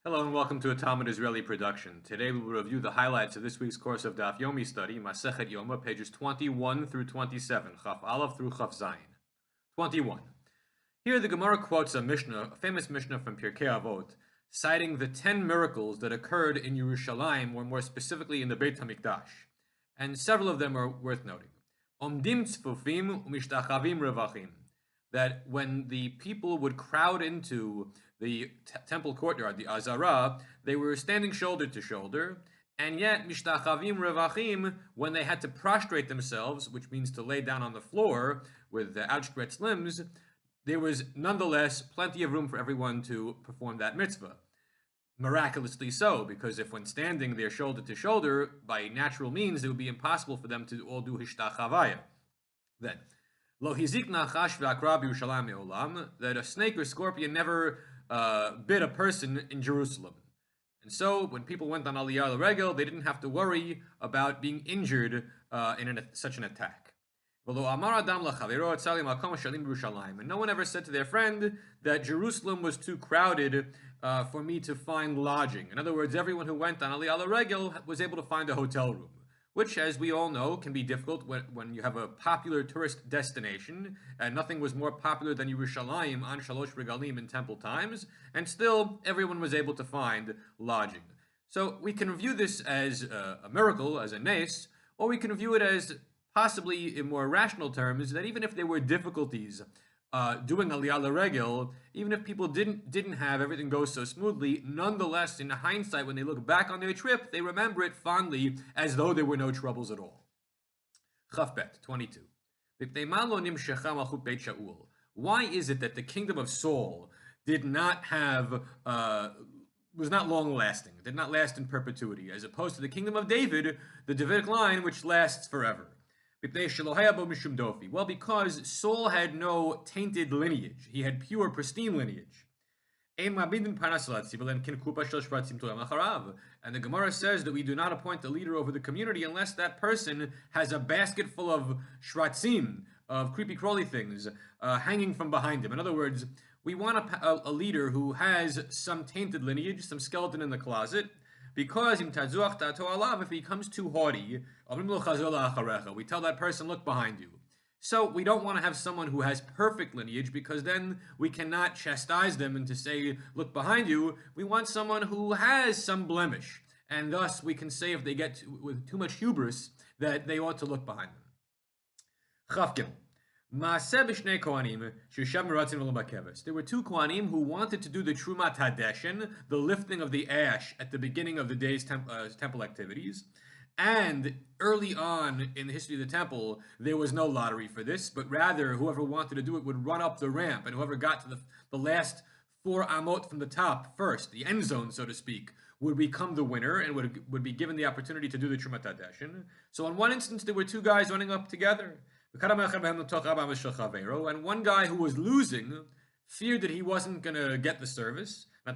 Hello and welcome to a Talmud Israeli production. Today we will review the highlights of this week's course of Daf Yomi study, Masechet Yoma, pages 21 through 27, Chaf Aleph through Chaf Zayin. 21. Here the Gemara quotes a famous Mishnah from Pirkei Avot, citing the 10 miracles that occurred in Yerushalayim, or more specifically in the Beit HaMikdash, and several of them are worth noting. Omdim tzfufim umishtachavim revachim, that when the people would crowd into the temple courtyard, the Azara, they were standing shoulder to shoulder, and yet mishtachavim revachim, when they had to prostrate themselves, which means to lay down on the floor with the outstretched limbs, there was nonetheless plenty of room for everyone to perform that mitzvah. Miraculously so, because if when standing there shoulder to shoulder, by natural means, it would be impossible for them to all do hishtachavaya. Then, lo hizik nachash v'akra b'Yerushalayim me'olam, that a snake or scorpion never bit a person in Jerusalem. And so, when people went on Aliyah al-Regel, they didn't have to worry about being injured in such an attack. And no one ever said to their friend that Jerusalem was too crowded for me to find lodging. In other words, everyone who went on Aliyah al-Regel was able to find a hotel room, which, as we all know, can be difficult when you have a popular tourist destination, and nothing was more popular than Yerushalayim on Shalosh Regalim in temple times, and still everyone was able to find lodging. So we can view this as a miracle, as a nes, or we can view it as possibly in more rational terms, that even if there were difficulties doing Aliyah l'Regel, even if people didn't have everything go so smoothly, nonetheless, in hindsight, when they look back on their trip, they remember it fondly as though there were no troubles at all. Chafbet 22. Why is it that the kingdom of Saul did not have was not long lasting, did not last in perpetuity, as opposed to the kingdom of David, the Davidic line, which lasts forever? Well, because Saul had no tainted lineage. He had pure, pristine lineage. And the Gemara says that we do not appoint a leader over the community unless that person has a basket full of shratzim, of creepy crawly things, hanging from behind him. In other words, we want a leader who has some tainted lineage, some skeleton in the closet, because if he becomes too haughty, we tell that person, look behind you. So we don't want to have someone who has perfect lineage, because then we cannot chastise them and to say, look behind you. We want someone who has some blemish, and thus we can say if they get with too much hubris that they ought to look behind them. There were two Kohanim who wanted to do the Trumat Hadeshen, the lifting of the ash at the beginning of the day's temple activities. And early on in the history of the temple, there was no lottery for this, but rather whoever wanted to do it would run up the ramp, and whoever got to the last 4 amot from the top first, the end zone, so to speak, would become the winner and would be given the opportunity to do the Trumat Hadeshen. So in one instance, there were two guys running up together. And one guy who was losing feared that he wasn't going to get the service. He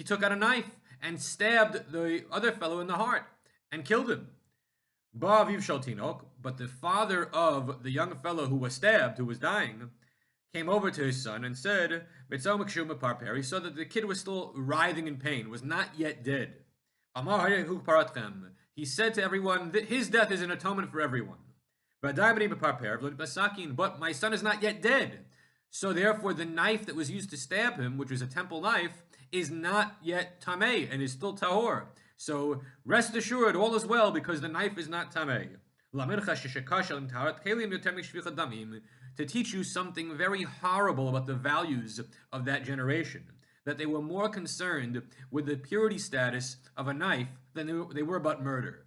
took out a knife and stabbed the other fellow in the heart and killed him. But the father of the young fellow who was stabbed, who was dying, came over to his son and said, he saw that the kid was still writhing in pain, was not yet dead. He said to everyone that his death is an atonement for everyone. But my son is not yet dead. So therefore the knife that was used to stab him, which was a temple knife, is not yet tameh and is still tahor. So rest assured, all is well, because the knife is not tameh. To teach you something very horrible about the values of that generation, that they were more concerned with the purity status of a knife than they were about murder.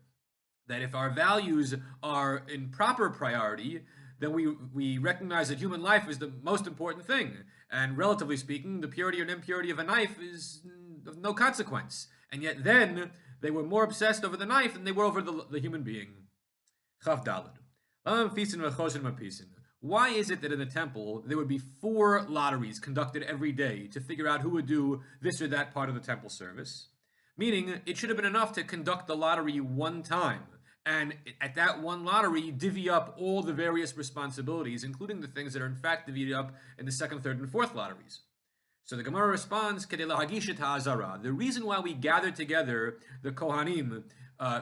That if our values are in proper priority, then we recognize that human life is the most important thing. And relatively speaking, the purity or impurity of a knife is of no consequence. And yet then, they were more obsessed over the knife than they were over the human being. Chav Daled. Why is it that in the temple, there would be 4 lotteries conducted every day to figure out who would do this or that part of the temple service? Meaning, it should have been enough to conduct the lottery one time, and at that one lottery, divvy up all the various responsibilities, including the things that are in fact divvied up in the second, third, and fourth lotteries. So the Gemara responds, the reason why we gather together the Kohanim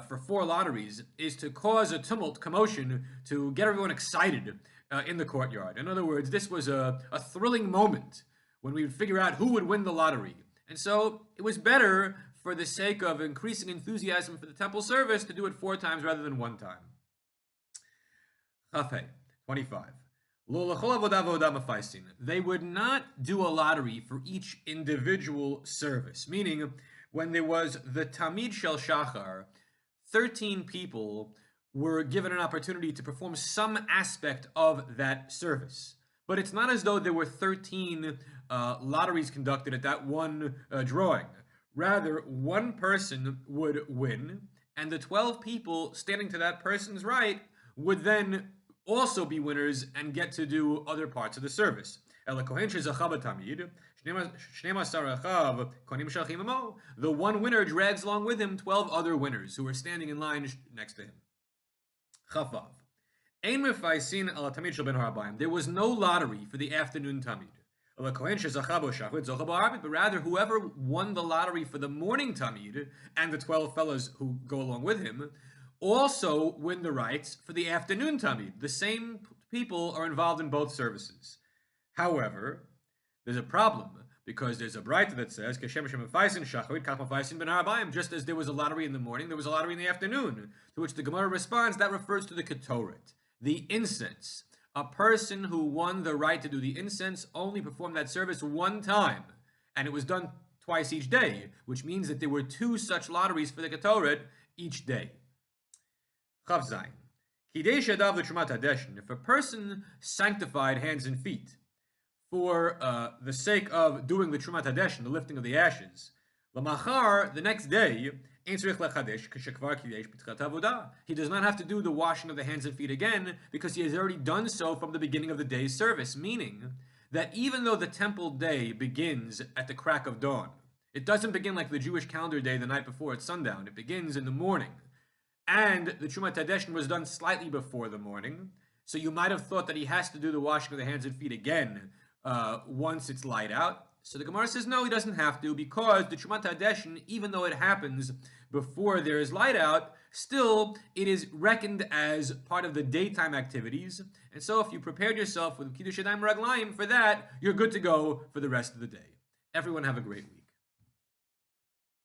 for 4 lotteries is to cause a tumult, commotion, to get everyone excited in the courtyard. In other words, this was a thrilling moment when we would figure out who would win the lottery. And so it was better, for the sake of increasing enthusiasm for the temple service, to do it 4 times rather than 1 time. Chafei, 25. They would not do a lottery for each individual service, meaning when there was the Tamid Shel Shachar, 13 people were given an opportunity to perform some aspect of that service. But it's not as though there were 13 lotteries conducted at that one drawing. Rather, one person would win, and the 12 people standing to that person's right would then also be winners and get to do other parts of the service. The one winner drags along with him 12 other winners who are standing in line next to him. Chavav. There was no lottery for the afternoon Tamid. But rather, whoever won the lottery for the morning Tamid and the 12 fellows who go along with him also win the rights for the afternoon Tamid. The same people are involved in both services. However, there's a problem, because there's a Braita that says, just as there was a lottery in the morning, there was a lottery in the afternoon, to which the Gemara responds, that refers to the Ketoret, the incense. A person who won the right to do the incense only performed that service 1 time, and it was done twice each day, which means that there were 2 such lotteries for the Ketoret each day. Chav Zayin. If a person sanctified hands and feet for the sake of doing the Trumat Hadeshin, the lifting of the ashes, Lamachar, the next day, he does not have to do the washing of the hands and feet again, because he has already done so from the beginning of the day's service, meaning that even though the temple day begins at the crack of dawn, it doesn't begin like the Jewish calendar day the night before at sundown. It begins in the morning. And the Trumat Hadeshin was done slightly before the morning, so you might have thought that he has to do the washing of the hands and feet again once it's light out. So the Gemara says no, he doesn't have to, because the Trumat Hadeshin, even though it happens before there is light out, still it is reckoned as part of the daytime activities. And so if you prepared yourself with Kiddush Yadayim Raglayim for that, you're good to go for the rest of the day. Everyone have a great week.